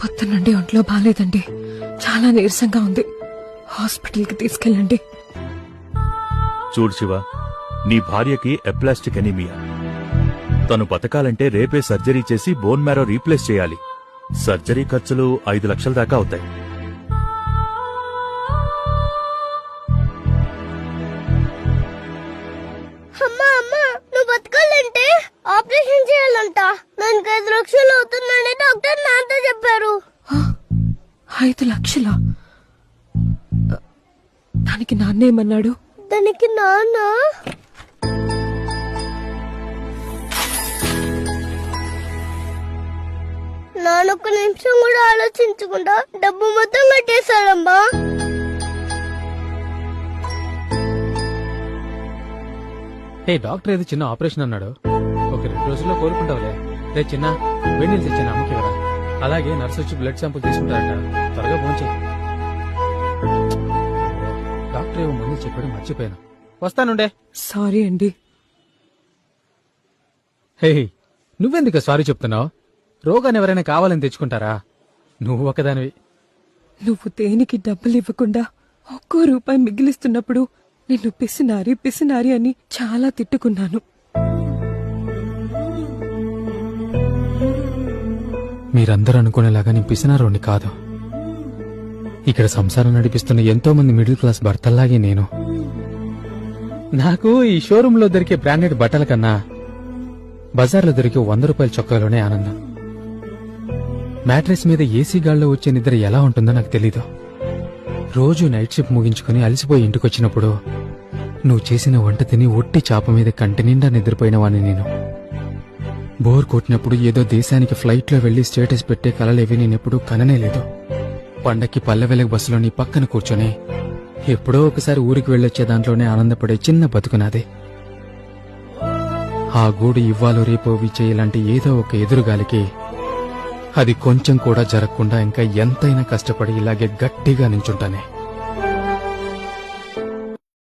పొద్దునండి ఒంట్లో బాగాలేదండి, చాలా నీరసంగా ఉంది. హాస్పిటల్కి తీసుకెళ్ళండి. చూడు శివ, నీ భార్యకి ఎప్లాస్టిక్ ఎనీమియా. తను బతకాలంటే రేపే సర్జరీ చేసి బోన్ మ్యారో రీప్లేస్ చేయాలి. సర్జరీ ఖర్చులు 5 లక్షల దాకా అవుతాయి. అమ్మా అమ్మా, నువ్వు బతకాలంటే ఆపరేషన్ చేయాలంట. దానికి 5 లక్షలు అవుతుందని డాక్టర్ నాతో చెప్పారు. 5 లక్షలా? దానికి నాన్నేమన్నాడు? దానికి నాన్న ఒక్క నిమిషం కూడా ఆలోచించకుండా డబ్బు మొత్తం కట్టేశాడమ్మా. ఏ డాక్టర్ ఏదో చిన్న ఆపరేషన్ అన్నాడు, ఒక 2 రోజుల్లో కోలుకుంటావులే. రే చిన్న, వెన్నీళ్ళు తెచ్చిన అమ్మకి ఇవ్వరా. అలాగే నర్సు వచ్చి బ్లడ్ శాంపుల్ తీసుకుంటారట, త్వరగా పోంచే. డాక్టర్ ఏమో ముందు చెప్పాడు, మర్చిపోయాను. వస్తానుండే. సారీ అండి. హే, నువ్వెందుకు సారీ చెప్తున్నావు? రోగాన్ని ఎవరైనా కావాలని తెచ్చుకుంటారా? నువ్వు ఒకదానివి. నువ్వు దేనికి డబ్బులు ఇవ్వకుండా ఒక్కో రూపాయి మిగిలిస్తున్నప్పుడు నిన్ను పిసినారి పిసినారి అని చాలా తిట్టుకున్నాను. మీరందరూ అనుకునేలాగా నేను పిసినారోని కాదు. ఇక్కడ సంసారం నడిపిస్తున్న ఎంతో మంది మిడిల్ క్లాస్ భర్తల్లాగే నేను. నాకు ఈ షోరూమ్ లో దొరికే బ్రాండెడ్ బట్టల కన్నా బజార్లో దొరికే 100 రూపాయల చొక్కాలోనే ఆనందం. మ్యాట్రెస్ మీద ఏసీ గాల్లో వచ్చే నిద్ర ఎలా ఉంటుందో నాకు తెలీదు. రోజు నైట్ షిఫ్ట్ ముగించుకుని అలసిపోయి ఇంటికొచ్చినప్పుడు నువ్వు చేసిన వంట తిని ఒట్టి చాప మీద కంటి నిండా నిద్రపోయిన వాణ్ణి నేను. బోర్ కొట్టినప్పుడు ఏదో దేశానికి ఫ్లైట్లో వెళ్లి స్టేటస్ పెట్టే కలలేవి నేనెప్పుడూ కననే లేదు. పండక్కి పల్లె వెలుగు బస్సులో నీ పక్కన కూర్చొని ఎప్పుడో ఒకసారి ఊరికి వెళ్ళొచ్చే దాంట్లోనే ఆనందపడే చిన్న బతుకునాదే. ఆ గూడు ఇవ్వాలో రేపో విచేయాలంటే ఏదో ఒక ఎదురుగాలికి అది కొంచెం కూడా జరగకుండా ఇంకా ఎంతైనా కష్టపడి ఇలాగే గట్టిగా నించుంటానే.